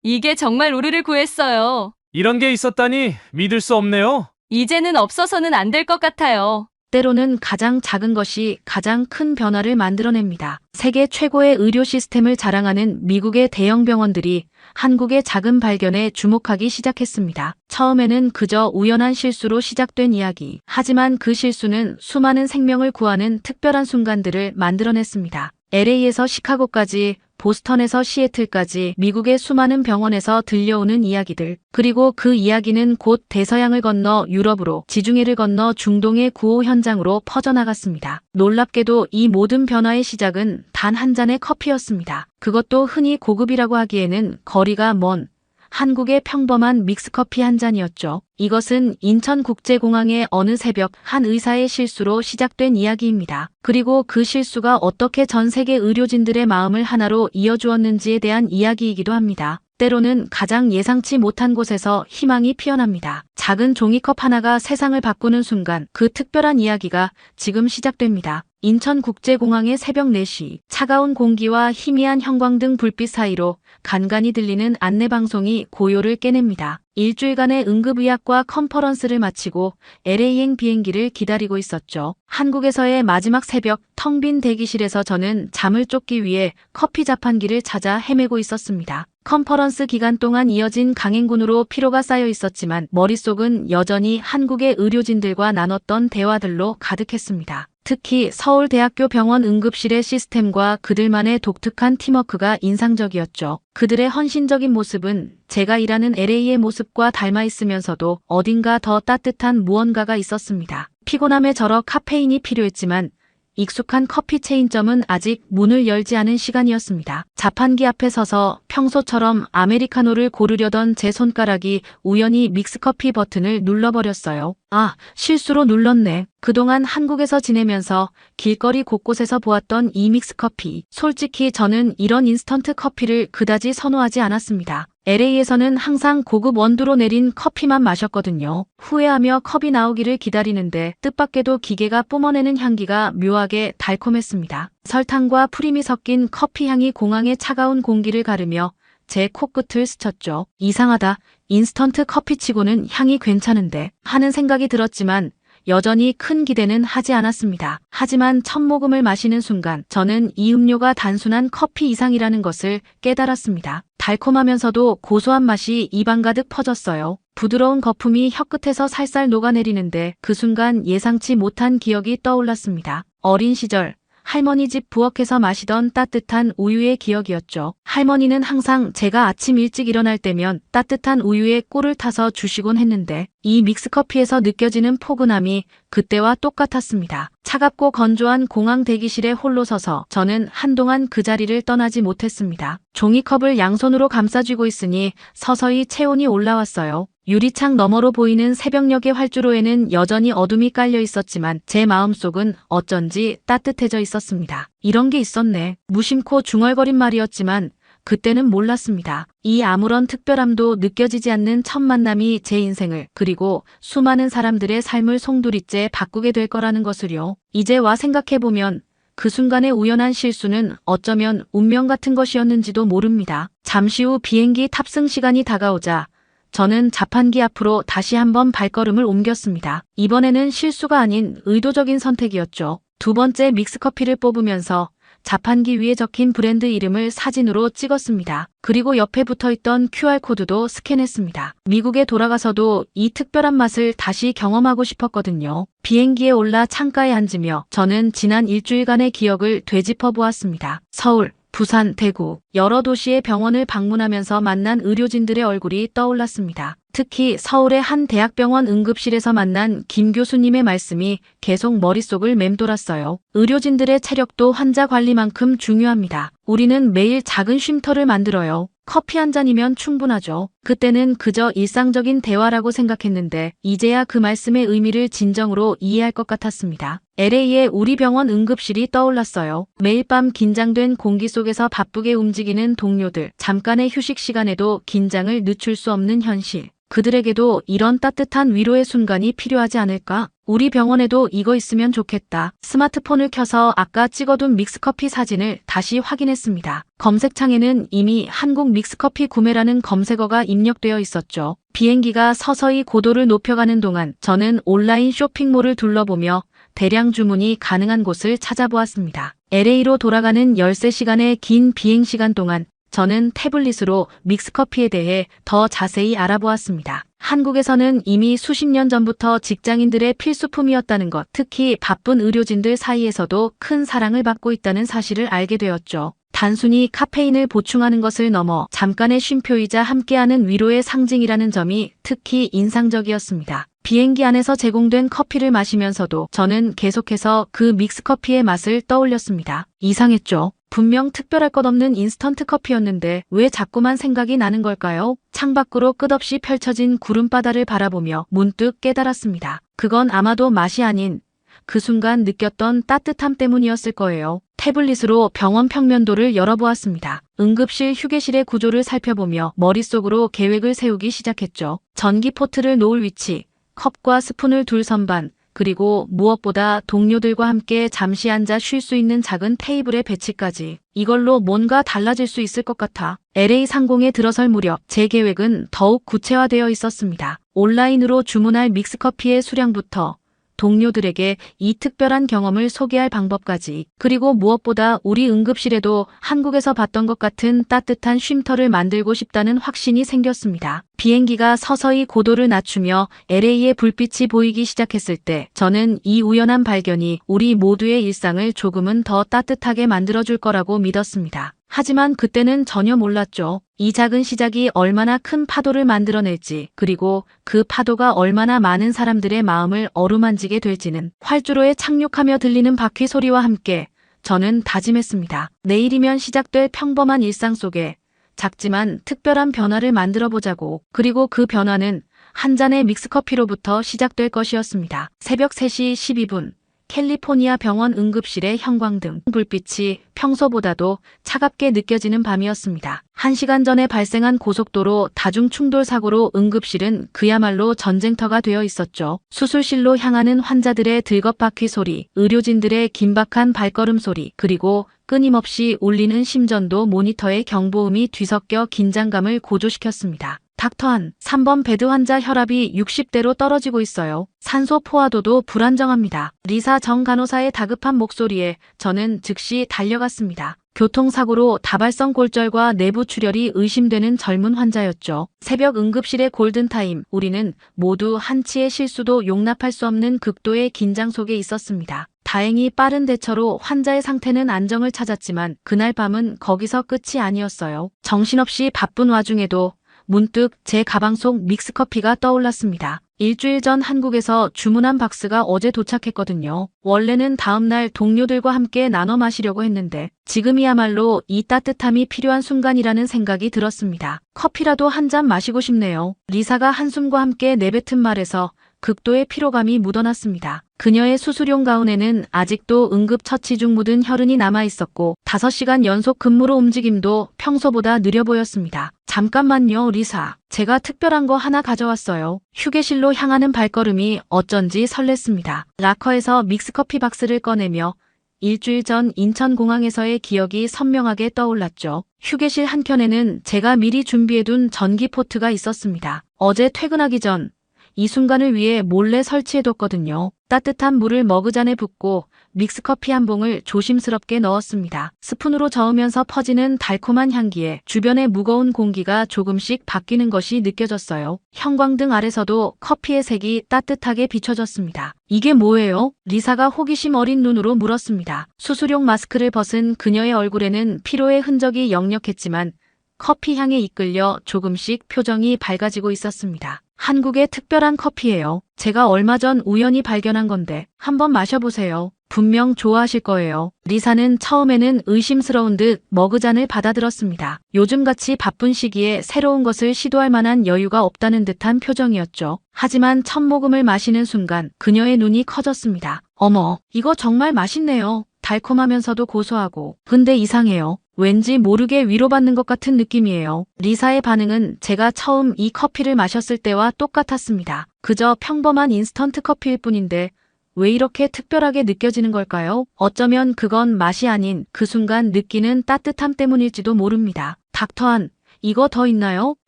이게 정말 우리를 구했어요. 이런 게 있었다니 믿을 수 없네요. 이제는 없어서는 안 될 것 같아요. 때로는 가장 작은 것이 가장 큰 변화를 만들어냅니다. 세계 최고의 의료 시스템을 자랑하는 미국의 대형 병원들이 한국의 작은 발견에 주목하기 시작했습니다. 처음에는 그저 우연한 실수로 시작된 이야기. 하지만 그 실수는 수많은 생명을 구하는 특별한 순간들을 만들어냈습니다. LA에서 시카고까지, 보스턴에서 시애틀까지 미국의 수많은 병원에서 들려오는 이야기들. 그리고 그 이야기는 곧 대서양을 건너 유럽으로, 지중해를 건너 중동의 구호 현장으로 퍼져나갔습니다. 놀랍게도 이 모든 변화의 시작은 단 한 잔의 커피였습니다. 그것도 흔히 고급이라고 하기에는 거리가 먼 한국의 평범한 믹스커피 한 잔이었죠. 이것은 인천국제공항의 어느 새벽 한 의사의 실수로 시작된 이야기입니다. 그리고 그 실수가 어떻게 전 세계 의료진들의 마음을 하나로 이어주었는지에 대한 이야기이기도 합니다. 때로는 가장 예상치 못한 곳에서 희망이 피어납니다. 작은 종이컵 하나가 세상을 바꾸는 순간 그 특별한 이야기가 지금 시작됩니다. 인천국제공항의 새벽 4시, 차가운 공기와 희미한 형광등 불빛 사이로 간간히 들리는 안내방송이 고요를 깨냅니다. 일주일간의 응급의학과 컨퍼런스를 마치고 LA행 비행기를 기다리고 있었죠. 한국에서의 마지막 새벽, 텅 빈 대기실에서 저는 잠을 쫓기 위해 커피 자판기를 찾아 헤매고 있었습니다. 컨퍼런스 기간 동안 이어진 강행군으로 피로가 쌓여 있었지만 머릿속은 여전히 한국의 의료진들과 나눴던 대화들로 가득했습니다. 특히 서울대학교 병원 응급실의 시스템과 그들만의 독특한 팀워크가 인상적이었죠. 그들의 헌신적인 모습은 제가 일하는 LA의 모습과 닮아 있으면서도 어딘가 더 따뜻한 무언가가 있었습니다. 피곤함에 절어 카페인이 필요했지만 익숙한 커피 체인점은 아직 문을 열지 않은 시간이었습니다. 자판기 앞에 서서 평소처럼 아메리카노를 고르려던 제 손가락이 우연히 믹스커피 버튼을 눌러버렸어요. 아, 실수로 눌렀네. 그동안 한국에서 지내면서 길거리 곳곳에서 보았던 이 믹스커피. 솔직히 저는 이런 인스턴트 커피를 그다지 선호하지 않았습니다. LA에서는 항상 고급 원두로 내린 커피만 마셨거든요. 후회하며 컵이 나오기를 기다리는데 뜻밖에도 기계가 뿜어내는 향기가 묘하게 달콤했습니다. 설탕과 프림이 섞인 커피 향이 공항의 차가운 공기를 가르며 제 코끝을 스쳤죠. 이상하다. 인스턴트 커피치고는 향이 괜찮은데 하는 생각이 들었지만 여전히 큰 기대는 하지 않았습니다. 하지만 첫 모금을 마시는 순간 저는 이 음료가 단순한 커피 이상이라는 것을 깨달았습니다. 달콤하면서도 고소한 맛이 입안 가득 퍼졌어요. 부드러운 거품이 혀끝에서 살살 녹아내리는데 그 순간 예상치 못한 기억이 떠올랐습니다. 어린 시절 할머니 집 부엌에서 마시던 따뜻한 우유의 기억이었죠. 할머니는 항상 제가 아침 일찍 일어날 때면 따뜻한 우유에 꿀을 타서 주시곤 했는데 이 믹스커피에서 느껴지는 포근함이 그때와 똑같았습니다. 차갑고 건조한 공항 대기실에 홀로 서서 저는 한동안 그 자리를 떠나지 못했습니다. 종이컵을 양손으로 감싸쥐고 있으니 서서히 체온이 올라왔어요. 유리창 너머로 보이는 새벽녘의 활주로에는 여전히 어둠이 깔려 있었지만 제 마음속은 어쩐지 따뜻해져 있었습니다. 이런 게 있었네. 무심코 중얼거린 말이었지만 그때는 몰랐습니다. 이 아무런 특별함도 느껴지지 않는 첫 만남이 제 인생을 그리고 수많은 사람들의 삶을 송두리째 바꾸게 될 거라는 것을요. 이제 와 생각해보면 그 순간의 우연한 실수는 어쩌면 운명 같은 것이었는지도 모릅니다. 잠시 후 비행기 탑승 시간이 다가오자 저는 자판기 앞으로 다시 한번 발걸음을 옮겼습니다. 이번에는 실수가 아닌 의도적인 선택이었죠. 두 번째 믹스커피를 뽑으면서 자판기 위에 적힌 브랜드 이름을 사진으로 찍었습니다. 그리고 옆에 붙어있던 QR코드도 스캔했습니다. 미국에 돌아가서도 이 특별한 맛을 다시 경험하고 싶었거든요. 비행기에 올라 창가에 앉으며 저는 지난 일주일간의 기억을 되짚어 보았습니다. 서울, 부산, 대구, 여러 도시의 병원을 방문하면서 만난 의료진들의 얼굴이 떠올랐습니다. 특히 서울의 한 대학병원 응급실에서 만난 김 교수님의 말씀이 계속 머릿속을 맴돌았어요. 의료진들의 체력도 환자 관리만큼 중요합니다. 우리는 매일 작은 쉼터를 만들어요. 커피 한 잔이면 충분하죠. 그때는 그저 일상적인 대화라고 생각했는데 이제야 그 말씀의 의미를 진정으로 이해할 것 같았습니다. LA의 우리 병원 응급실이 떠올랐어요. 매일 밤 긴장된 공기 속에서 바쁘게 움직이는 동료들, 잠깐의 휴식 시간에도 긴장을 늦출 수 없는 현실. 그들에게도 이런 따뜻한 위로의 순간이 필요하지 않을까? 우리 병원에도 이거 있으면 좋겠다. 스마트폰을 켜서 아까 찍어둔 믹스커피 사진을 다시 확인했습니다. 검색창에는 이미 한국 믹스커피 구매라는 검색어가 입력되어 있었죠. 비행기가 서서히 고도를 높여가는 동안 저는 온라인 쇼핑몰을 둘러보며 대량 주문이 가능한 곳을 찾아보았습니다. LA로 돌아가는 13시간의 긴 비행시간 동안 저는 태블릿으로 믹스커피에 대해 더 자세히 알아보았습니다. 한국에서는 이미 수십 년 전부터 직장인들의 필수품이었다는 것, 특히 바쁜 의료진들 사이에서도 큰 사랑을 받고 있다는 사실을 알게 되었죠. 단순히 카페인을 보충하는 것을 넘어 잠깐의 쉼표이자 함께하는 위로의 상징이라는 점이 특히 인상적이었습니다. 비행기 안에서 제공된 커피를 마시면서도 저는 계속해서 그 믹스커피의 맛을 떠올렸습니다. 이상했죠. 분명 특별할 것 없는 인스턴트 커피였는데 왜 자꾸만 생각이 나는 걸까요? 창밖으로 끝없이 펼쳐진 구름바다를 바라보며 문득 깨달았습니다. 그건 아마도 맛이 아닌 그 순간 느꼈던 따뜻함 때문이었을 거예요. 태블릿으로 병원 평면도를 열어보았습니다. 응급실 휴게실의 구조를 살펴보며 머릿속으로 계획을 세우기 시작했죠. 전기 포트를 놓을 위치, 컵과 스푼을 둘 선반, 그리고 무엇보다 동료들과 함께 잠시 앉아 쉴 수 있는 작은 테이블의 배치까지. 이걸로 뭔가 달라질 수 있을 것 같아. LA 상공에 들어설 무렵 제 계획은 더욱 구체화되어 있었습니다. 온라인으로 주문할 믹스커피의 수량부터 동료들에게 이 특별한 경험을 소개할 방법까지, 그리고 무엇보다 우리 응급실에도 한국에서 봤던 것 같은 따뜻한 쉼터를 만들고 싶다는 확신이 생겼습니다. 비행기가 서서히 고도를 낮추며 LA의 불빛이 보이기 시작했을 때 저는 이 우연한 발견이 우리 모두의 일상을 조금은 더 따뜻하게 만들어줄 거라고 믿었습니다. 하지만 그때는 전혀 몰랐죠. 이 작은 시작이 얼마나 큰 파도를 만들어낼지, 그리고 그 파도가 얼마나 많은 사람들의 마음을 어루만지게 될지는. 활주로에 착륙하며 들리는 바퀴 소리와 함께 저는 다짐했습니다. 내일이면 시작될 평범한 일상 속에 작지만 특별한 변화를 만들어 보자고. 그리고 그 변화는 한 잔의 믹스커피로부터 시작될 것이었습니다. 새벽 3시 12분. 캘리포니아 병원 응급실의 형광등 불빛이 평소보다도 차갑게 느껴지는 밤이었습니다. 1시간 전에 발생한 고속도로 다중충돌 사고로 응급실은 그야말로 전쟁터가 되어 있었죠. 수술실로 향하는 환자들의 들것바퀴 소리, 의료진들의 긴박한 발걸음 소리, 그리고 끊임없이 울리는 심전도 모니터의 경보음이 뒤섞여 긴장감을 고조시켰습니다. 닥터한, 3번 베드 환자 혈압이 60대로 떨어지고 있어요. 산소 포화도도 불안정합니다. 리사 정 간호사의 다급한 목소리에 저는 즉시 달려갔습니다. 교통사고로 다발성 골절과 내부 출혈이 의심되는 젊은 환자였죠. 새벽 응급실의 골든타임, 우리는 모두 한치의 실수도 용납할 수 없는 극도의 긴장 속에 있었습니다. 다행히 빠른 대처로 환자의 상태는 안정을 찾았지만 그날 밤은 거기서 끝이 아니었어요. 정신없이 바쁜 와중에도 문득 제 가방 속 믹스커피가 떠올랐습니다. 일주일 전 한국에서 주문한 박스가 어제 도착했거든요. 원래는 다음날 동료들과 함께 나눠 마시려고 했는데 지금이야말로 이 따뜻함이 필요한 순간이라는 생각이 들었습니다. 커피라도 한 잔 마시고 싶네요. 리사가 한숨과 함께 내뱉은 말에서 극도의 피로감이 묻어났습니다. 그녀의 수술용 가운에는 아직도 응급처치 중 묻은 혈흔이 남아있었고 5시간 연속 근무로 움직임도 평소보다 느려 보였습니다. 잠깐만요, 리사. 제가 특별한 거 하나 가져왔어요. 휴게실로 향하는 발걸음이 어쩐지 설렜습니다. 라커에서 믹스커피 박스를 꺼내며 일주일 전 인천공항에서의 기억이 선명하게 떠올랐죠. 휴게실 한켠에는 제가 미리 준비해둔 전기 포트가 있었습니다. 어제 퇴근하기 전 이 순간을 위해 몰래 설치해뒀거든요. 따뜻한 물을 머그잔에 붓고 믹스커피 한 봉을 조심스럽게 넣었습니다. 스푼으로 저으면서 퍼지는 달콤한 향기에 주변의 무거운 공기가 조금씩 바뀌는 것이 느껴졌어요. 형광등 아래서도 커피의 색이 따뜻하게 비춰졌습니다. 이게 뭐예요? 리사가 호기심 어린 눈으로 물었습니다. 수술용 마스크를 벗은 그녀의 얼굴에는 피로의 흔적이 역력했지만 커피 향에 이끌려 조금씩 표정이 밝아지고 있었습니다. 한국의 특별한 커피예요. 제가 얼마 전 우연히 발견한 건데 한번 마셔보세요. 분명 좋아하실 거예요. 리사는 처음에는 의심스러운 듯 머그잔을 받아들었습니다. 요즘같이 바쁜 시기에 새로운 것을 시도할 만한 여유가 없다는 듯한 표정이었죠. 하지만 첫 모금을 마시는 순간 그녀의 눈이 커졌습니다. 어머, 이거 정말 맛있네요. 달콤하면서도 고소하고. 근데 이상해요. 왠지 모르게 위로받는 것 같은 느낌이에요. 리사의 반응은 제가 처음 이 커피를 마셨을 때와 똑같았습니다. 그저 평범한 인스턴트 커피일 뿐인데 왜 이렇게 특별하게 느껴지는 걸까요? 어쩌면 그건 맛이 아닌 그 순간 느끼는 따뜻함 때문일지도 모릅니다. 닥터한, 이거 더 있나요?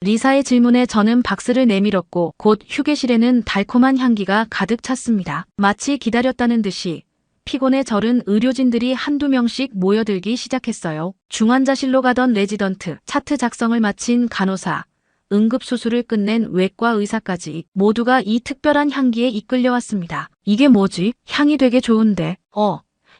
리사의 질문에 저는 박스를 내밀었고 곧 휴게실에는 달콤한 향기가 가득 찼습니다. 마치 기다렸다는 듯이 피곤에 절은 의료진들이 한두 명씩 모여들기 시작했어요. 중환자실로 가던 레지던트, 차트 작성을 마친 간호사, 응급수술을 끝낸 외과 의사까지 모두가 이 특별한 향기에 이끌려왔습니다. 이게 뭐지? 향이 되게 좋은데.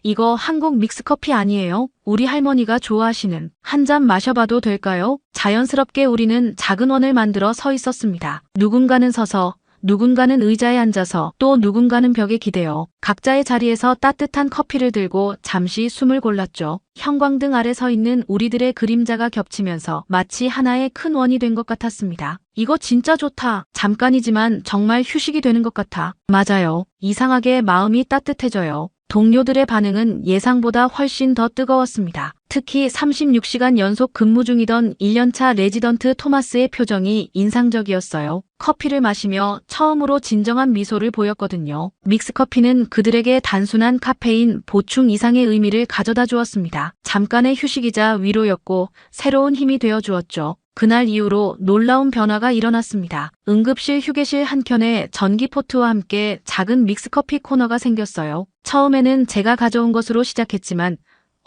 이거 한국 믹스커피 아니에요? 우리 할머니가 좋아하시는. 한 잔 마셔봐도 될까요? 자연스럽게 우리는 작은 원을 만들어 서 있었습니다. 누군가는 서서, 누군가는 의자에 앉아서, 또 누군가는 벽에 기대어 각자의 자리에서 따뜻한 커피를 들고 잠시 숨을 골랐죠. 형광등 아래 서 있는 우리들의 그림자가 겹치면서 마치 하나의 큰 원이 된 것 같았습니다. 이거 진짜 좋다. 잠깐이지만 정말 휴식이 되는 것 같아. 맞아요. 이상하게 마음이 따뜻해져요. 동료들의 반응은 예상보다 훨씬 더 뜨거웠습니다. 특히 36시간 연속 근무 중이던 1년차 레지던트 토마스의 표정이 인상적이었어요. 커피를 마시며 처음으로 진정한 미소를 보였거든요. 믹스커피는 그들에게 단순한 카페인 보충 이상의 의미를 가져다 주었습니다. 잠깐의 휴식이자 위로였고 새로운 힘이 되어 주었죠. 그날 이후로 놀라운 변화가 일어났습니다. 응급실 휴게실 한켠에 전기포트와 함께 작은 믹스커피 코너가 생겼어요. 처음에는 제가 가져온 것으로 시작했지만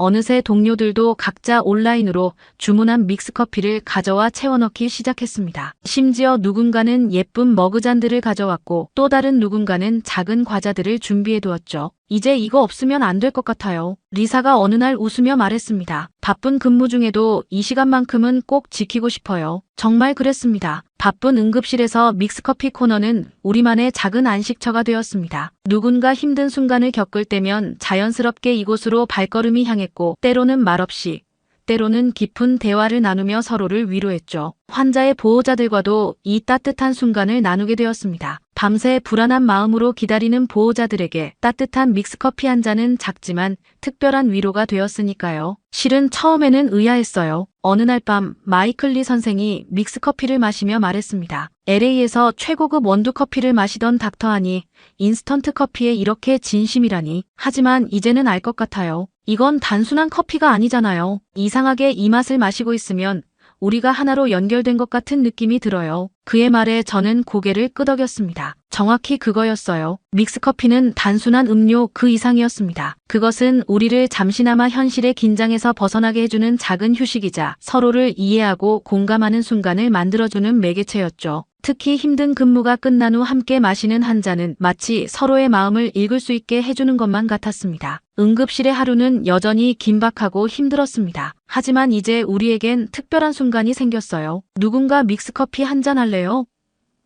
어느새 동료들도 각자 온라인으로 주문한 믹스커피를 가져와 채워넣기 시작했습니다. 심지어 누군가는 예쁜 머그잔들을 가져왔고 또 다른 누군가는 작은 과자들을 준비해두었죠. 이제 이거 없으면 안 될 것 같아요. 리사가 어느 날 웃으며 말했습니다. 바쁜 근무 중에도 이 시간만큼은 꼭 지키고 싶어요. 정말 그랬습니다. 바쁜 응급실에서 믹스커피 코너는 우리만의 작은 안식처가 되었습니다. 누군가 힘든 순간을 겪을 때면 자연스럽게 이곳으로 발걸음이 향했고 때로는 말없이 때로는 깊은 대화를 나누며 서로를 위로했죠. 환자의 보호자들과도 이 따뜻한 순간을 나누게 되었습니다. 밤새 불안한 마음으로 기다리는 보호자들에게 따뜻한 믹스커피 한 잔은 작지만 특별한 위로가 되었으니까요. 실은 처음에는 의아했어요. 어느 날 밤 마이클 리 선생이 믹스커피를 마시며 말했습니다. LA에서 최고급 원두커피를 마시던 닥터 한이 인스턴트 커피에 이렇게 진심이라니. 하지만 이제는 알 것 같아요. 이건 단순한 커피가 아니잖아요. 이상하게 이 맛을 마시고 있으면 우리가 하나로 연결된 것 같은 느낌이 들어요. 그의 말에 저는 고개를 끄덕였습니다. 정확히 그거였어요. 믹스커피는 단순한 음료 그 이상이었습니다. 그것은 우리를 잠시나마 현실의 긴장에서 벗어나게 해주는 작은 휴식이자 서로를 이해하고 공감하는 순간을 만들어주는 매개체였죠. 특히 힘든 근무가 끝난 후 함께 마시는 한 잔은 마치 서로의 마음을 읽을 수 있게 해주는 것만 같았습니다. 응급실의 하루는 여전히 긴박하고 힘들었습니다. 하지만 이제 우리에겐 특별한 순간이 생겼어요. 누군가 믹스커피 한 잔 할래요?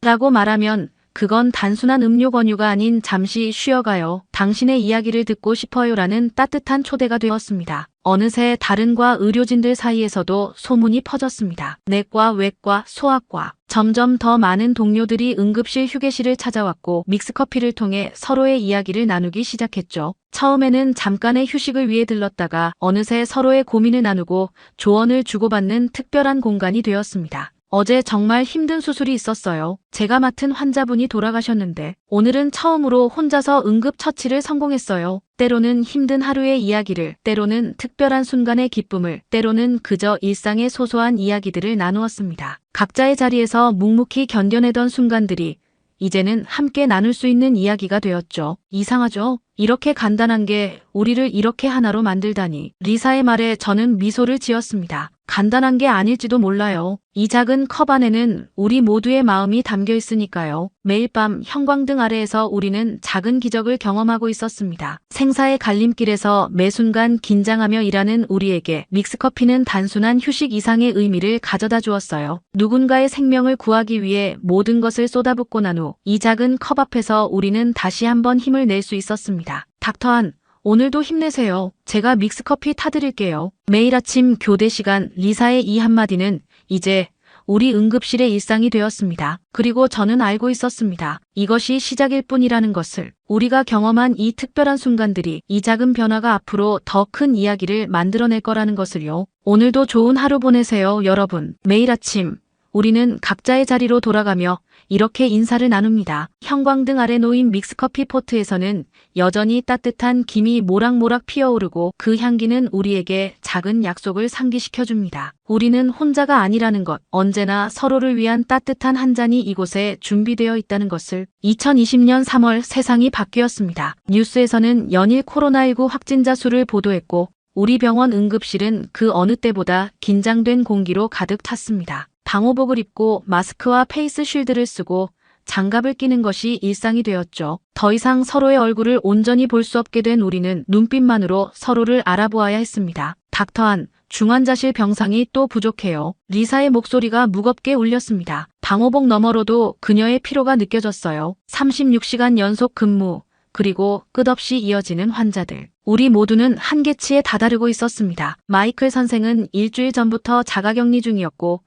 라고 말하면 그건 단순한 음료 권유가 아닌 잠시 쉬어가요. 당신의 이야기를 듣고 싶어요라는 따뜻한 초대가 되었습니다. 어느새 다른과 의료진들 사이에서도 소문이 퍼졌습니다. 내과, 외과, 소아과. 점점 더 많은 동료들이 응급실 휴게실을 찾아왔고 믹스커피를 통해 서로의 이야기를 나누기 시작했죠. 처음에는 잠깐의 휴식을 위해 들렀다가 어느새 서로의 고민을 나누고 조언을 주고받는 특별한 공간이 되었습니다. 어제 정말 힘든 수술이 있었어요. 제가 맡은 환자분이 돌아가셨는데 오늘은 처음으로 혼자서 응급처치를 성공했어요. 때로는 힘든 하루의 이야기를, 때로는 특별한 순간의 기쁨을, 때로는 그저 일상의 소소한 이야기들을 나누었습니다. 각자의 자리에서 묵묵히 견뎌내던 순간들이 이제는 함께 나눌 수 있는 이야기가 되었죠. 이상하죠? 이렇게 간단한 게 우리를 이렇게 하나로 만들다니. 리사의 말에 저는 미소를 지었습니다. 간단한 게 아닐지도 몰라요. 이 작은 컵 안에는 우리 모두의 마음이 담겨 있으니까요. 매일 밤 형광등 아래에서 우리는 작은 기적을 경험하고 있었습니다. 생사의 갈림길에서 매 순간 긴장하며 일하는 우리에게 믹스커피는 단순한 휴식 이상의 의미를 가져다 주었어요. 누군가의 생명을 구하기 위해 모든 것을 쏟아붓고 난 후 이 작은 컵 앞에서 우리는 다시 한번 힘을 낼 수 있었습니다. 닥터 한, 오늘도 힘내세요. 제가 믹스커피 타드릴게요. 매일 아침 교대 시간 리사의 이 한마디는 이제 우리 응급실의 일상이 되었습니다. 그리고 저는 알고 있었습니다. 이것이 시작일 뿐이라는 것을. 우리가 경험한 이 특별한 순간들이 이 작은 변화가 앞으로 더 큰 이야기를 만들어낼 거라는 것을요. 오늘도 좋은 하루 보내세요, 여러분. 매일 아침 우리는 각자의 자리로 돌아가며 이렇게 인사를 나눕니다. 형광등 아래 놓인 믹스커피 포트에서는 여전히 따뜻한 김이 모락모락 피어오르고 그 향기는 우리에게 작은 약속을 상기시켜줍니다. 우리는 혼자가 아니라는 것, 언제나 서로를 위한 따뜻한 한 잔이 이곳에 준비되어 있다는 것을. 2020년 3월 세상이 바뀌었습니다. 뉴스에서는 연일 코로나19 확진자 수를 보도했고 우리 병원 응급실은 그 어느 때보다 긴장된 공기로 가득 찼습니다. 방호복을 입고 마스크와 페이스 쉴드를 쓰고 장갑을 끼는 것이 일상이 되었죠. 더 이상 서로의 얼굴을 온전히 볼 수 없게 된 우리는 눈빛만으로 서로를 알아보아야 했습니다. 닥터한, 중환자실 병상이 또 부족해요. 리사의 목소리가 무겁게 울렸습니다. 방호복 너머로도 그녀의 피로가 느껴졌어요. 36시간 연속 근무, 그리고 끝없이 이어지는 환자들. 우리 모두는 한계치에 다다르고 있었습니다. 마이클 선생은 일주일 전부터 자가격리 중이었고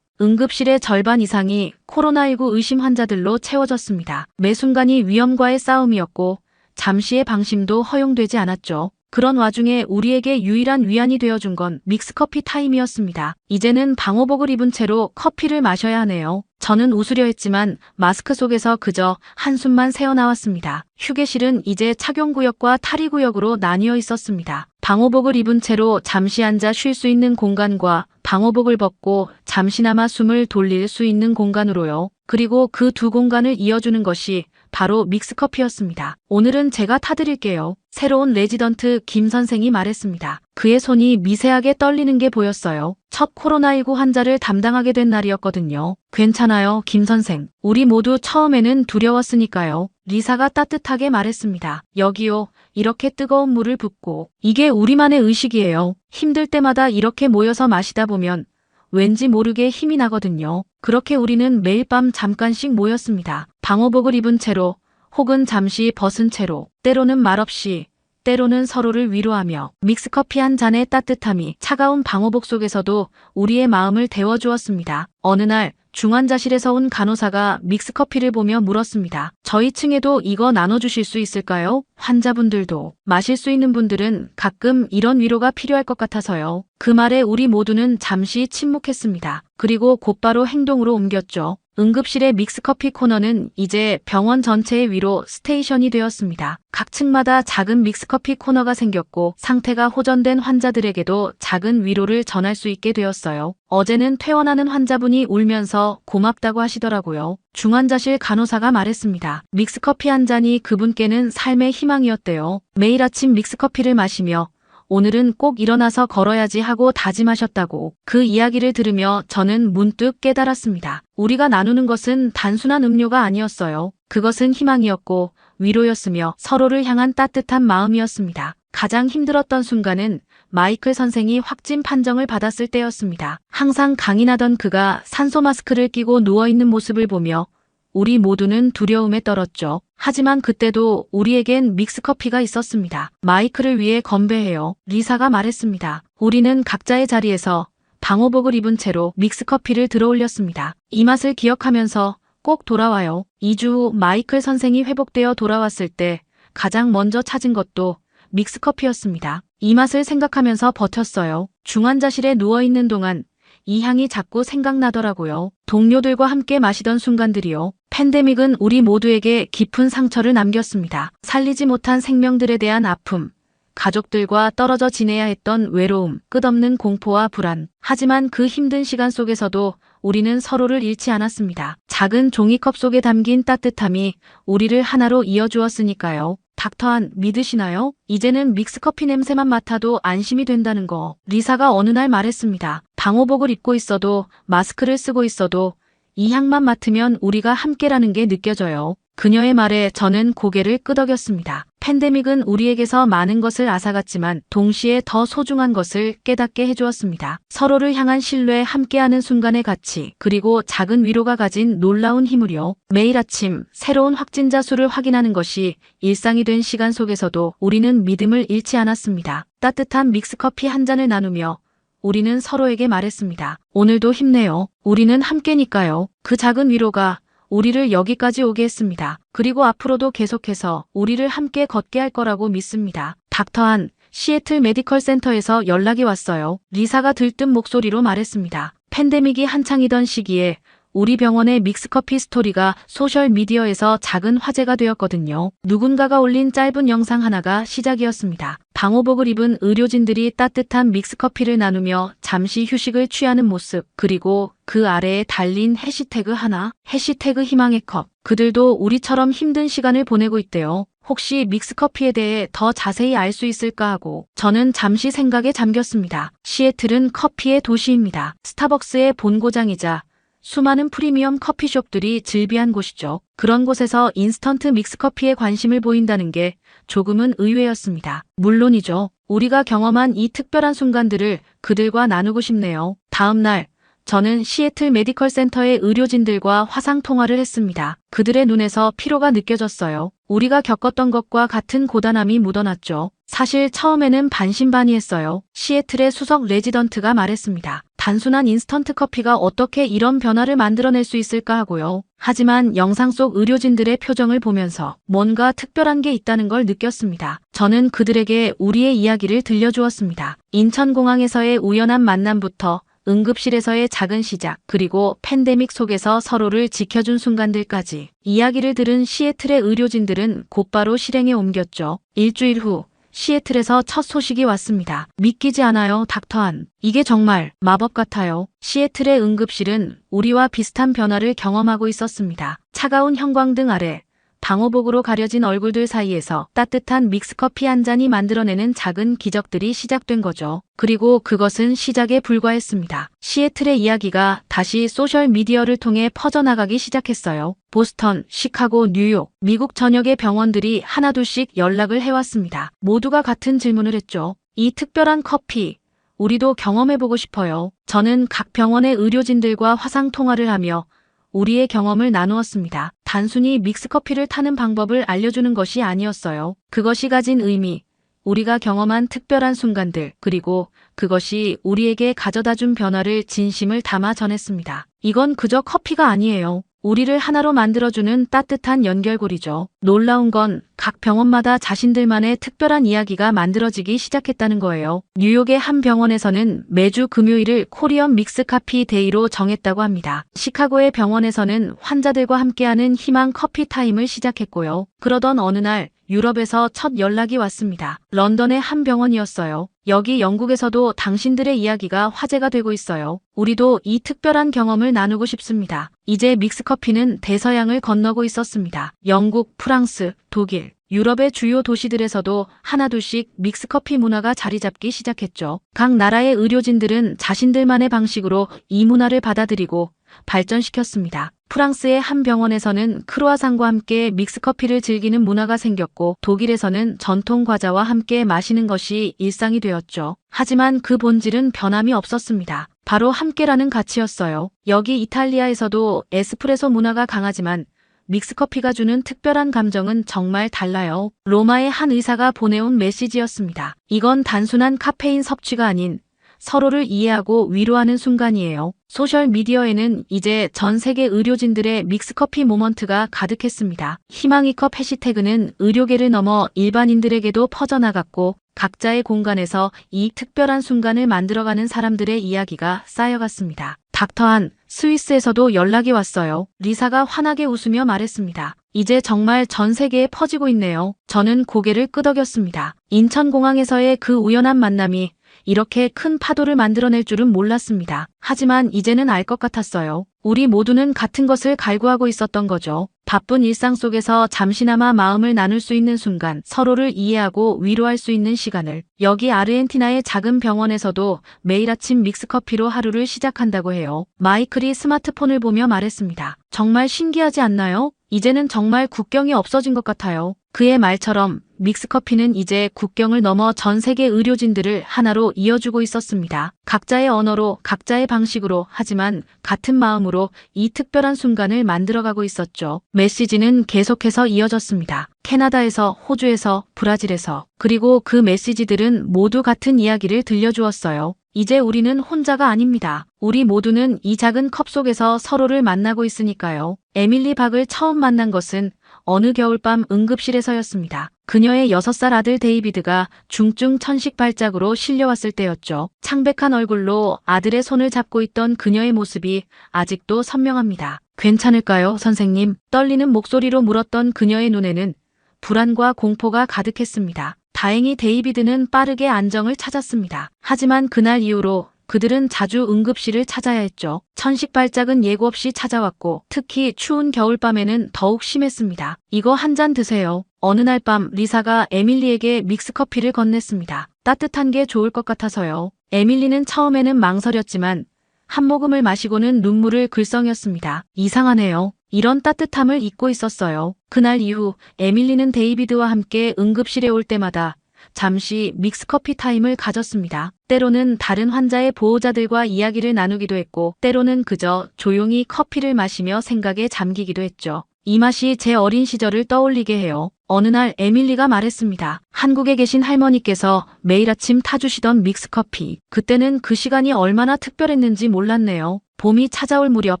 응급실의 절반 이상이 코로나19 의심 환자들로 채워졌습니다. 매 순간이 위험과의 싸움이었고 잠시의 방심도 허용되지 않았죠. 그런 와중에 우리에게 유일한 위안이 되어준 건 믹스커피 타임이었습니다. 이제는 방호복을 입은 채로 커피를 마셔야 하네요. 저는 웃으려 했지만 마스크 속에서 그저 한숨만 새어나왔습니다. 휴게실은 이제 착용구역과 탈의구역으로 나뉘어 있었습니다. 방호복을 입은 채로 잠시 앉아 쉴 수 있는 공간과 방호복을 벗고 잠시나마 숨을 돌릴 수 있는 공간으로요. 그리고 그 두 공간을 이어주는 것이 바로 믹스커피였습니다. 오늘은 제가 타드릴게요. 새로운 레지던트 김 선생이 말했습니다. 그의 손이 미세하게 떨리는 게 보였어요. 첫 코로나19 환자를 담당하게 된 날이었거든요. 괜찮아요, 김 선생. 우리 모두 처음에는 두려웠으니까요. 리사가 따뜻하게 말했습니다. 여기요. 이렇게 뜨거운 물을 붓고. 이게 우리만의 의식이에요. 힘들 때마다 이렇게 모여서 마시다 보면 왠지 모르게 힘이 나거든요. 그렇게 우리는 매일 밤 잠깐씩 모였습니다. 방호복을 입은 채로 혹은 잠시 벗은 채로 때로는 말없이 때로는 서로를 위로하며 믹스커피 한 잔의 따뜻함이 차가운 방호복 속에서도 우리의 마음을 데워주었습니다. 어느 날 중환자실에서 온 간호사가 믹스커피를 보며 물었습니다. 저희 층에도 이거 나눠주실 수 있을까요? 환자분들도 마실 수 있는 분들은 가끔 이런 위로가 필요할 것 같아서요. 그 말에 우리 모두는 잠시 침묵했습니다. 그리고 곧바로 행동으로 옮겼죠. 응급실의 믹스커피 코너는 이제 병원 전체의 위로 스테이션이 되었습니다. 각 층마다 작은 믹스커피 코너가 생겼고 상태가 호전된 환자들에게도 작은 위로를 전할 수 있게 되었어요. 어제는 퇴원하는 환자분이 울면서 고맙다고 하시더라고요. 중환자실 간호사가 말했습니다. 믹스커피 한 잔이 그분께는 삶의 희망이었대요. 매일 아침 믹스커피를 마시며 오늘은 꼭 일어나서 걸어야지 하고 다짐하셨다고. 그 이야기를 들으며 저는 문득 깨달았습니다. 우리가 나누는 것은 단순한 음료가 아니었어요. 그것은 희망이었고 위로였으며 서로를 향한 따뜻한 마음이었습니다. 가장 힘들었던 순간은 마이클 선생이 확진 판정을 받았을 때였습니다. 항상 강인하던 그가 산소 마스크를 끼고 누워있는 모습을 보며 우리 모두는 두려움에 떨었죠. 하지만 그때도 우리에겐 믹스커피가 있었습니다. 마이클을 위해 건배해요. 리사가 말했습니다. 우리는 각자의 자리에서 방호복을 입은 채로 믹스커피를 들어올렸습니다. 이 맛을 기억하면서 꼭 돌아와요. 2주 후 마이클 선생이 회복되어 돌아왔을 때 가장 먼저 찾은 것도 믹스커피였습니다. 이 맛을 생각하면서 버텼어요. 중환자실에 누워있는 동안 이 향이 자꾸 생각나더라고요. 동료들과 함께 마시던 순간들이요. 팬데믹은 우리 모두에게 깊은 상처를 남겼습니다. 살리지 못한 생명들에 대한 아픔, 가족들과 떨어져 지내야 했던 외로움, 끝없는 공포와 불안. 하지만 그 힘든 시간 속에서도 우리는 서로를 잃지 않았습니다. 작은 종이컵 속에 담긴 따뜻함이 우리를 하나로 이어주었으니까요. 닥터한, 믿으시나요? 이제는 믹스커피 냄새만 맡아도 안심이 된다는 거. 리사가 어느 날 말했습니다. 방호복을 입고 있어도 마스크를 쓰고 있어도 이 향만 맡으면 우리가 함께라는 게 느껴져요. 그녀의 말에 저는 고개를 끄덕였습니다. 팬데믹은 우리에게서 많은 것을 앗아갔지만 동시에 더 소중한 것을 깨닫게 해주었습니다. 서로를 향한 신뢰, 함께하는 순간의 가치, 그리고 작은 위로가 가진 놀라운 힘을요. 매일 아침 새로운 확진자 수를 확인하는 것이 일상이 된 시간 속에서도 우리는 믿음을 잃지 않았습니다. 따뜻한 믹스커피 한 잔을 나누며 우리는 서로에게 말했습니다. 오늘도 힘내요. 우리는 함께니까요. 그 작은 위로가 우리를 여기까지 오게 했습니다. 그리고 앞으로도 계속해서 우리를 함께 걷게 할 거라고 믿습니다. 닥터한, 시애틀 메디컬 센터에서 연락이 왔어요. 리사가 들뜬 목소리로 말했습니다. 팬데믹이 한창이던 시기에 우리 병원의 믹스커피 스토리가 소셜미디어에서 작은 화제가 되었거든요. 누군가가 올린 짧은 영상 하나가 시작이었습니다. 방호복을 입은 의료진들이 따뜻한 믹스커피를 나누며 잠시 휴식을 취하는 모습, 그리고 그 아래에 달린 해시태그 하나, 해시태그 희망의 컵. 그들도 우리처럼 힘든 시간을 보내고 있대요. 혹시 믹스커피에 대해 더 자세히 알 수 있을까 하고 저는 잠시 생각에 잠겼습니다. 시애틀은 커피의 도시입니다. 스타벅스의 본고장이자 수많은 프리미엄 커피숍들이 즐비한 곳이죠. 그런 곳에서 인스턴트 믹스커피에 관심을 보인다는 게 조금은 의외였습니다. 물론이죠. 우리가 경험한 이 특별한 순간들을 그들과 나누고 싶네요. 다음 날 저는 시애틀 메디컬 센터의 의료진들과 화상 통화를 했습니다. 그들의 눈에서 피로가 느껴졌어요. 우리가 겪었던 것과 같은 고단함이 묻어났죠. 사실 처음에는 반신반의했어요. 시애틀의 수석 레지던트가 말했습니다. 단순한 인스턴트 커피가 어떻게 이런 변화를 만들어낼 수 있을까 하고요. 하지만 영상 속 의료진들의 표정을 보면서 뭔가 특별한 게 있다는 걸 느꼈습니다. 저는 그들에게 우리의 이야기를 들려주었습니다. 인천공항에서의 우연한 만남부터 응급실에서의 작은 시작, 그리고 팬데믹 속에서 서로를 지켜준 순간들까지 이야기를 들은 시애틀의 의료진들은 곧바로 실행에 옮겼죠. 일주일 후 시애틀에서 첫 소식이 왔습니다. 믿기지 않아요, 닥터한. 이게 정말 마법 같아요. 시애틀의 응급실은 우리와 비슷한 변화를 경험하고 있었습니다. 차가운 형광등 아래 방호복으로 가려진 얼굴들 사이에서 따뜻한 믹스커피 한 잔이 만들어내는 작은 기적들이 시작된 거죠. 그리고 그것은 시작에 불과했습니다. 시애틀의 이야기가 다시 소셜미디어를 통해 퍼져나가기 시작했어요. 보스턴, 시카고, 뉴욕, 미국 전역의 병원들이 하나둘씩 연락을 해왔습니다. 모두가 같은 질문을 했죠. 이 특별한 커피, 우리도 경험해보고 싶어요. 저는 각 병원의 의료진들과 화상 통화를 하며 우리의 경험을 나누었습니다. 단순히 믹스커피를 타는 방법을 알려주는 것이 아니었어요. 그것이 가진 의미, 우리가 경험한 특별한 순간들, 그리고 그것이 우리에게 가져다준 변화를 진심을 담아 전했습니다. 이건 그저 커피가 아니에요. 우리를 하나로 만들어주는 따뜻한 연결고리죠. 놀라운 건 각 병원마다 자신들만의 특별한 이야기가 만들어지기 시작했다는 거예요. 뉴욕의 한 병원에서는 매주 금요일을 코리안 믹스커피 데이로 정했다고 합니다. 시카고의 병원에서는 환자들과 함께하는 희망 커피 타임을 시작했고요. 그러던 어느 날 유럽에서 첫 연락이 왔습니다. 런던의 한 병원이었어요. 여기 영국에서도 당신들의 이야기가 화제가 되고 있어요. 우리도 이 특별한 경험을 나누고 싶습니다. 이제 믹스커피는 대서양을 건너고 있었습니다. 영국, 프랑스, 독일, 유럽의 주요 도시들에서도 하나둘씩 믹스커피 문화가 자리 잡기 시작했죠. 각 나라의 의료진들은 자신들만의 방식으로 이 문화를 받아들이고 발전시켰습니다. 프랑스의 한 병원에서는 크루아상과 함께 믹스커피를 즐기는 문화가 생겼고, 독일에서는 전통 과자와 함께 마시는 것이 일상이 되었죠. 하지만 그 본질은 변함이 없었습니다. 바로 함께라는 가치였어요. 여기 이탈리아에서도 에스프레소 문화가 강하지만 믹스커피가 주는 특별한 감정은 정말 달라요. 로마의 한 의사가 보내온 메시지였습니다. 이건 단순한 카페인 섭취가 아닌 서로를 이해하고 위로하는 순간이에요. 소셜미디어에는 이제 전 세계 의료진들의 믹스커피 모먼트가 가득했습니다. 희망의 컵 해시태그는 의료계를 넘어 일반인들에게도 퍼져나갔고, 각자의 공간에서 이 특별한 순간을 만들어가는 사람들의 이야기가 쌓여갔습니다. 닥터한, 스위스에서도 연락이 왔어요. 리사가 환하게 웃으며 말했습니다. 이제 정말 전 세계에 퍼지고 있네요. 저는 고개를 끄덕였습니다. 인천공항에서의 그 우연한 만남이 이렇게 큰 파도를 만들어낼 줄은 몰랐습니다. 하지만 이제는 알 것 같았어요. 우리 모두는 같은 것을 갈구하고 있었던 거죠. 바쁜 일상 속에서 잠시나마 마음을 나눌 수 있는 순간, 서로를 이해하고 위로할 수 있는 시간을. 여기 아르헨티나의 작은 병원에서도 매일 아침 믹스커피로 하루를 시작한다고 해요. 마이클이 스마트폰을 보며 말했습니다. 정말 신기하지 않나요? 이제는 정말 국경이 없어진 것 같아요. 그의 말처럼 믹스커피는 이제 국경을 넘어 전 세계 의료진들을 하나로 이어주고 있었습니다. 각자의 언어로, 각자의 방식으로, 하지만 같은 마음으로 이 특별한 순간을 만들어가고 있었죠. 메시지는 계속해서 이어졌습니다. 캐나다에서, 호주에서, 브라질에서. 그리고 그 메시지들은 모두 같은 이야기를 들려주었어요. 이제 우리는 혼자가 아닙니다. 우리 모두는 이 작은 컵 속에서 서로를 만나고 있으니까요. 에밀리 박을 처음 만난 것은 어느 겨울밤 응급실에서였습니다. 그녀의 6살 아들 데이비드가 중증 천식 발작으로 실려왔을 때였죠. 창백한 얼굴로 아들의 손을 잡고 있던 그녀의 모습이 아직도 선명합니다. 괜찮을까요, 선생님? 떨리는 목소리로 물었던 그녀의 눈에는 불안과 공포가 가득했습니다. 다행히 데이비드는 빠르게 안정을 찾았습니다. 하지만 그날 이후로 그들은 자주 응급실을 찾아야 했죠. 천식 발작은 예고 없이 찾아왔고 특히 추운 겨울밤에는 더욱 심했습니다. 이거 한 잔 드세요. 어느 날 밤 리사가 에밀리에게 믹스커피를 건넸습니다. 따뜻한 게 좋을 것 같아서요. 에밀리는 처음에는 망설였지만 한 모금을 마시고는 눈물을 글썽였습니다. 이상하네요. 이런 따뜻함을 잊고 있었어요. 그날 이후 에밀리는 데이비드와 함께 응급실에 올 때마다 잠시 믹스커피 타임을 가졌습니다. 때로는 다른 환자의 보호자들과 이야기를 나누기도 했고 때로는 그저 조용히 커피를 마시며 생각에 잠기기도 했죠. 이 맛이 제 어린 시절을 떠올리게 해요. 어느 날 에밀리가 말했습니다. 한국에 계신 할머니께서 매일 아침 타주시던 믹스커피. 그때는 그 시간이 얼마나 특별했는지 몰랐네요. 봄이 찾아올 무렵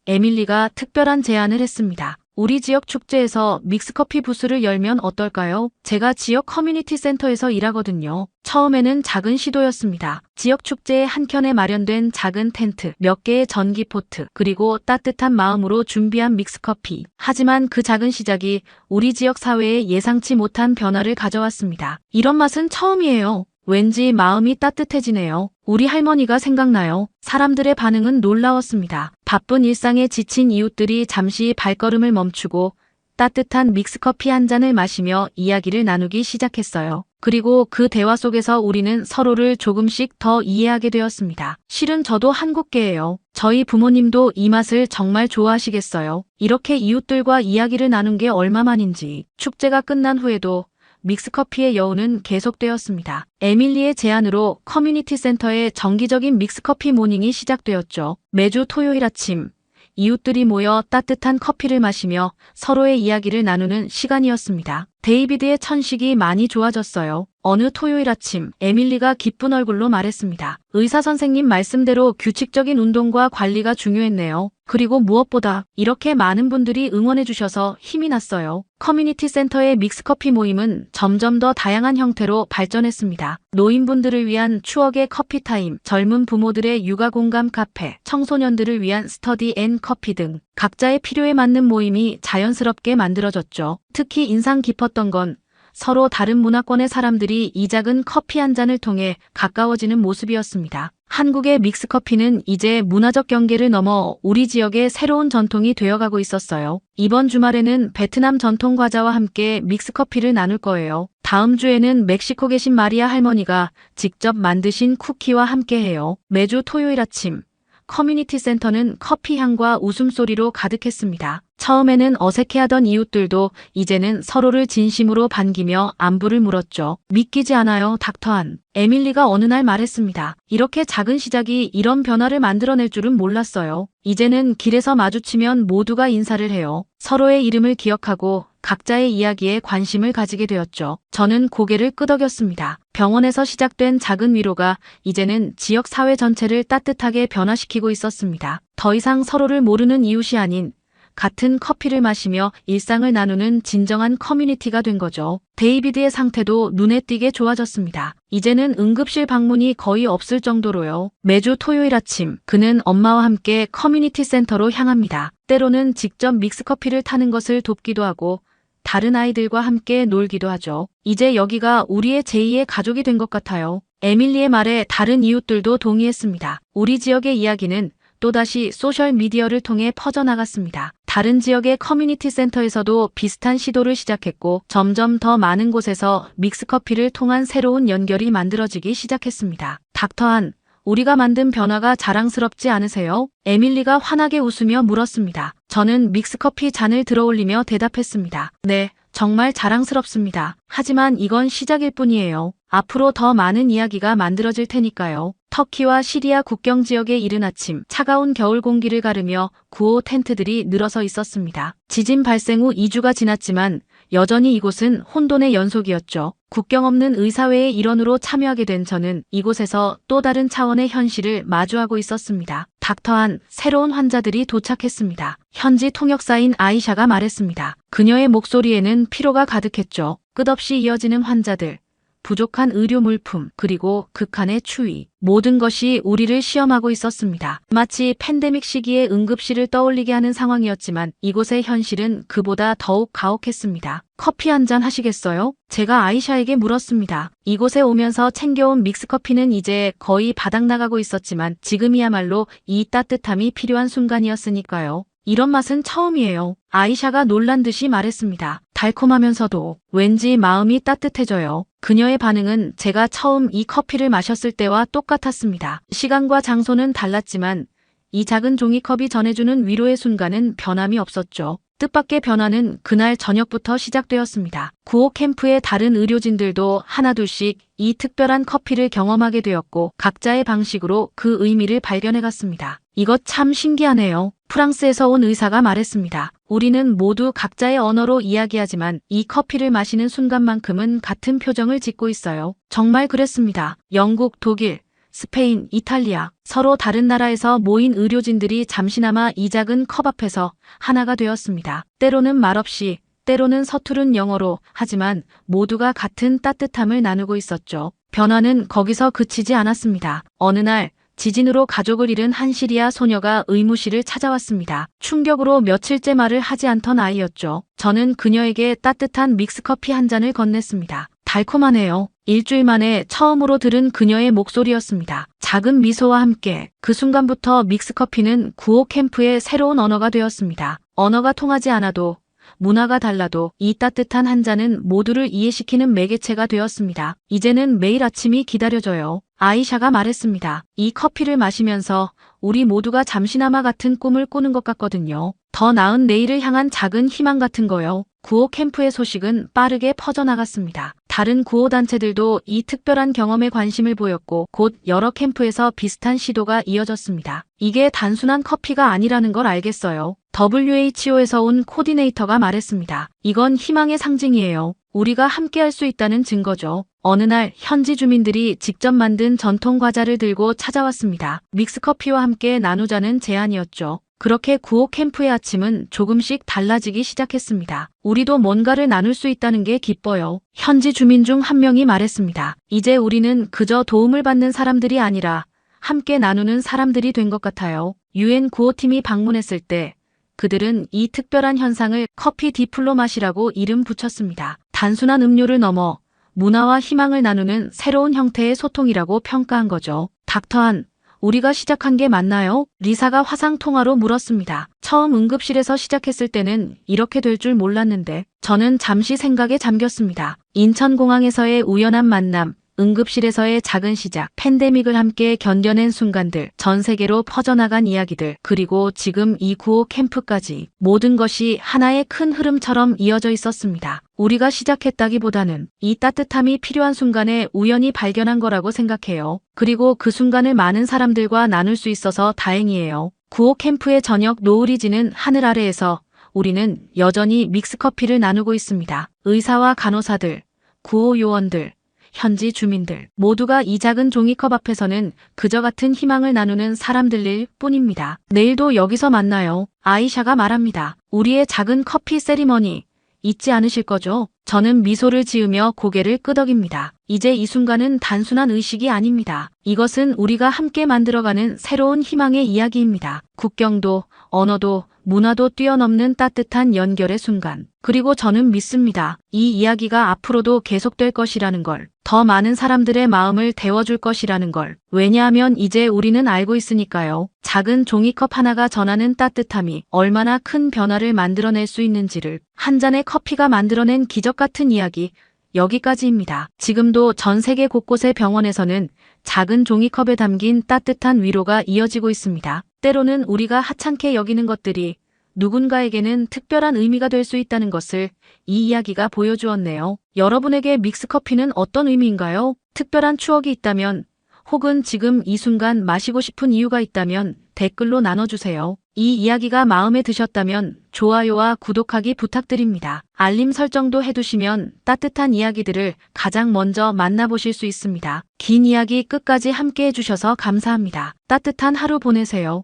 에밀리가 특별한 제안을 했습니다. 우리 지역 축제에서 믹스커피 부스를 열면 어떨까요? 제가 지역 커뮤니티 센터에서 일하거든요. 처음에는 작은 시도였습니다. 지역 축제의 한켠에 마련된 작은 텐트, 몇 개의 전기 포트, 그리고 따뜻한 마음으로 준비한 믹스커피. 하지만 그 작은 시작이 우리 지역 사회에 예상치 못한 변화를 가져왔습니다. 이런 맛은 처음이에요. 왠지 마음이 따뜻해지네요. 우리 할머니가 생각나요. 사람들의 반응은 놀라웠습니다. 바쁜 일상에 지친 이웃들이 잠시 발걸음을 멈추고 따뜻한 믹스커피 한 잔을 마시며 이야기를 나누기 시작했어요. 그리고 그 대화 속에서 우리는 서로를 조금씩 더 이해하게 되었습니다. 실은 저도 한국계예요. 저희 부모님도 이 맛을 정말 좋아하시겠어요. 이렇게 이웃들과 이야기를 나눈 게 얼마만인지. 축제가 끝난 후에도 믹스커피의 여운은 계속되었습니다. 에밀리의 제안으로 커뮤니티 센터에 정기적인 믹스커피 모닝이 시작되었죠. 매주 토요일 아침 이웃들이 모여 따뜻한 커피를 마시며 서로의 이야기를 나누는 시간이었습니다. 데이비드의 천식이 많이 좋아졌어요. 어느 토요일 아침 에밀리가 기쁜 얼굴로 말했습니다. 의사 선생님 말씀대로 규칙적인 운동과 관리가 중요했네요. 그리고 무엇보다 이렇게 많은 분들이 응원해 주셔서 힘이 났어요. 커뮤니티 센터의 믹스커피 모임은 점점 더 다양한 형태로 발전했습니다. 노인분들을 위한 추억의 커피타임, 젊은 부모들의 육아 공감 카페, 청소년들을 위한 스터디 앤 커피 등 각자의 필요에 맞는 모임이 자연스럽게 만들어졌죠. 특히 인상 깊었던 건 서로 다른 문화권의 사람들이 이 작은 커피 한 잔을 통해 가까워지는 모습이었습니다. 한국의 믹스커피는 이제 문화적 경계를 넘어 우리 지역의 새로운 전통이 되어가고 있었어요. 이번 주말에는 베트남 전통 과자와 함께 믹스커피를 나눌 거예요. 다음 주에는 멕시코 계신 마리아 할머니가 직접 만드신 쿠키와 함께해요. 매주 토요일 아침 커뮤니티 센터는 커피 향과 웃음소리로 가득했습니다. 처음에는 어색해하던 이웃들도 이제는 서로를 진심으로 반기며 안부를 물었죠. 믿기지 않아요, 닥터안. 에밀리가 어느 날 말했습니다. 이렇게 작은 시작이 이런 변화를 만들어낼 줄은 몰랐어요. 이제는 길에서 마주치면 모두가 인사를 해요. 서로의 이름을 기억하고 각자의 이야기에 관심을 가지게 되었죠. 저는 고개를 끄덕였습니다. 병원에서 시작된 작은 위로가 이제는 지역 사회 전체를 따뜻하게 변화시키고 있었습니다. 더 이상 서로를 모르는 이웃이 아닌 같은 커피를 마시며 일상을 나누는 진정한 커뮤니티가 된 거죠. 데이비드의 상태도 눈에 띄게 좋아졌습니다. 이제는 응급실 방문이 거의 없을 정도로요. 매주 토요일 아침 그는 엄마와 함께 커뮤니티 센터로 향합니다. 때로는 직접 믹스커피를 타는 것을 돕기도 하고 다른 아이들과 함께 놀기도 하죠. 이제 여기가 우리의 제2의 가족이 된 것 같아요. 에밀리의 말에 다른 이웃들도 동의했습니다. 우리 지역의 이야기는 또다시 소셜미디어를 통해 퍼져나갔습니다. 다른 지역의 커뮤니티 센터에서도 비슷한 시도를 시작했고 점점 더 많은 곳에서 믹스커피를 통한 새로운 연결이 만들어지기 시작했습니다. 닥터안, 우리가 만든 변화가 자랑스럽지 않으세요? 에밀리가 환하게 웃으며 물었습니다. 저는 믹스커피 잔을 들어올리며 대답했습니다. 네, 정말 자랑스럽습니다. 하지만 이건 시작일 뿐이에요. 앞으로 더 많은 이야기가 만들어질 테니까요. 터키와 시리아 국경 지역의 이른 아침, 차가운 겨울 공기를 가르며 구호 텐트들이 늘어서 있었습니다. 지진 발생 후 2주가 지났지만 여전히 이곳은 혼돈의 연속이었죠. 국경 없는 의사회의 일원으로 참여하게 된 저는 이곳에서 또 다른 차원의 현실을 마주하고 있었습니다. 닥터한 새로운 환자들이 도착했습니다. 현지 통역사인 아이샤가 말했습니다. 그녀의 목소리에는 피로가 가득했죠. 끝없이 이어지는 환자들, 부족한 의료 물품, 그리고 극한의 추위. 모든 것이 우리를 시험하고 있었습니다. 마치 팬데믹 시기에 응급실을 떠올리게 하는 상황이었지만 이곳의 현실은 그보다 더욱 가혹했습니다. 커피 한 잔 하시겠어요? 제가 아이샤에게 물었습니다. 이곳에 오면서 챙겨온 믹스커피는 이제 거의 바닥나가고 있었지만 지금이야말로 이 따뜻함이 필요한 순간이었으니까요. 이런 맛은 처음이에요. 아이샤가 놀란 듯이 말했습니다. 달콤하면서도 왠지 마음이 따뜻해져요. 그녀의 반응은 제가 처음 이 커피를 마셨을 때와 똑같았습니다. 시간과 장소는 달랐지만 이 작은 종이컵이 전해주는 위로의 순간은 변함이 없었죠. 뜻밖의 변화는 그날 저녁부터 시작되었습니다. 구호 캠프의 다른 의료진들도 하나둘씩 이 특별한 커피를 경험하게 되었고 각자의 방식으로 그 의미를 발견해갔습니다. 이것 참 신기하네요. 프랑스에서 온 의사가 말했습니다. 우리는 모두 각자의 언어로 이야기하지만 이 커피를 마시는 순간만큼은 같은 표정을 짓고 있어요. 정말 그랬습니다. 영국, 독일, 스페인, 이탈리아, 서로 다른 나라에서 모인 의료진들이 잠시나마 이 작은 컵 앞에서 하나가 되었습니다. 때로는 말없이, 때로는 서투른 영어로, 하지만 모두가 같은 따뜻함을 나누고 있었죠. 변화는 거기서 그치지 않았습니다. 어느 날 지진으로 가족을 잃은 한 시리아 소녀가 의무실을 찾아왔습니다. 충격으로 며칠째 말을 하지 않던 아이였죠. 저는 그녀에게 따뜻한 믹스커피 한 잔을 건넸습니다. 달콤하네요. 일주일 만에 처음으로 들은 그녀의 목소리였습니다. 작은 미소와 함께 그 순간부터 믹스커피는 구호 캠프의 새로운 언어가 되었습니다. 언어가 통하지 않아도 문화가 달라도 이 따뜻한 한 잔은 모두를 이해시키는 매개체가 되었습니다. 이제는 매일 아침이 기다려져요. 아이샤가 말했습니다. 이 커피를 마시면서 우리 모두가 잠시나마 같은 꿈을 꾸는 것 같거든요. 더 나은 내일을 향한 작은 희망 같은 거요. 구호 캠프의 소식은 빠르게 퍼져나갔습니다. 다른 구호 단체들도 이 특별한 경험에 관심을 보였고 곧 여러 캠프에서 비슷한 시도가 이어졌습니다. 이게 단순한 커피가 아니라는 걸 알겠어요. WHO에서 온 코디네이터가 말했습니다. 이건 희망의 상징이에요. 우리가 함께 할 수 있다는 증거죠. 어느 날 현지 주민들이 직접 만든 전통 과자를 들고 찾아왔습니다. 믹스커피와 함께 나누자는 제안이었죠. 그렇게 구호 캠프의 아침은 조금씩 달라지기 시작했습니다. 우리도 뭔가를 나눌 수 있다는 게 기뻐요. 현지 주민 중 한 명이 말했습니다. 이제 우리는 그저 도움을 받는 사람들이 아니라 함께 나누는 사람들이 된 것 같아요. UN 구호팀이 방문했을 때 그들은 이 특별한 현상을 커피 디플로마시라고 이름 붙였습니다. 단순한 음료를 넘어 문화와 희망을 나누는 새로운 형태의 소통이라고 평가한 거죠. 닥터한, 우리가 시작한 게 맞나요? 리사가 화상 통화로 물었습니다. 처음 응급실에서 시작했을 때는 이렇게 될 줄 몰랐는데 저는 잠시 생각에 잠겼습니다. 인천공항에서의 우연한 만남, 응급실에서의 작은 시작, 팬데믹을 함께 견뎌낸 순간들, 전 세계로 퍼져나간 이야기들, 그리고 지금 이 구호 캠프까지 모든 것이 하나의 큰 흐름처럼 이어져 있었습니다. 우리가 시작했다기보다는 이 따뜻함이 필요한 순간에 우연히 발견한 거라고 생각해요. 그리고 그 순간을 많은 사람들과 나눌 수 있어서 다행이에요. 구호 캠프의 저녁 노을이 지는 하늘 아래에서 우리는 여전히 믹스커피를 나누고 있습니다. 의사와 간호사들, 구호 요원들, 현지 주민들 모두가 이 작은 종이컵 앞에서는 그저 같은 희망을 나누는 사람들일 뿐입니다. 내일도 여기서 만나요. 아이샤가 말합니다. 우리의 작은 커피 세리머니 잊지 않으실 거죠? 저는 미소를 지으며 고개를 끄덕입니다. 이제 이 순간은 단순한 의식이 아닙니다. 이것은 우리가 함께 만들어가는 새로운 희망의 이야기입니다. 국경도, 언어도, 문화도 뛰어넘는 따뜻한 연결의 순간. 그리고 저는 믿습니다. 이 이야기가 앞으로도 계속될 것이라는 걸. 더 많은 사람들의 마음을 데워줄 것이라는 걸. 왜냐하면 이제 우리는 알고 있으니까요. 작은 종이컵 하나가 전하는 따뜻함이 얼마나 큰 변화를 만들어낼 수 있는지를. 한 잔의 커피가 만들어낸 기적 같은 이야기. 여기까지입니다. 지금도 전 세계 곳곳의 병원에서는 작은 종이컵에 담긴 따뜻한 위로가 이어지고 있습니다. 때로는 우리가 하찮게 여기는 것들이 누군가에게는 특별한 의미가 될 수 있다는 것을 이 이야기가 보여주었네요. 여러분에게 믹스커피는 어떤 의미인가요? 특별한 추억이 있다면, 혹은 지금 이 순간 마시고 싶은 이유가 있다면 댓글로 나눠주세요. 이 이야기가 마음에 드셨다면 좋아요와 구독하기 부탁드립니다. 알림 설정도 해두시면 따뜻한 이야기들을 가장 먼저 만나보실 수 있습니다. 긴 이야기 끝까지 함께 해주셔서 감사합니다. 따뜻한 하루 보내세요.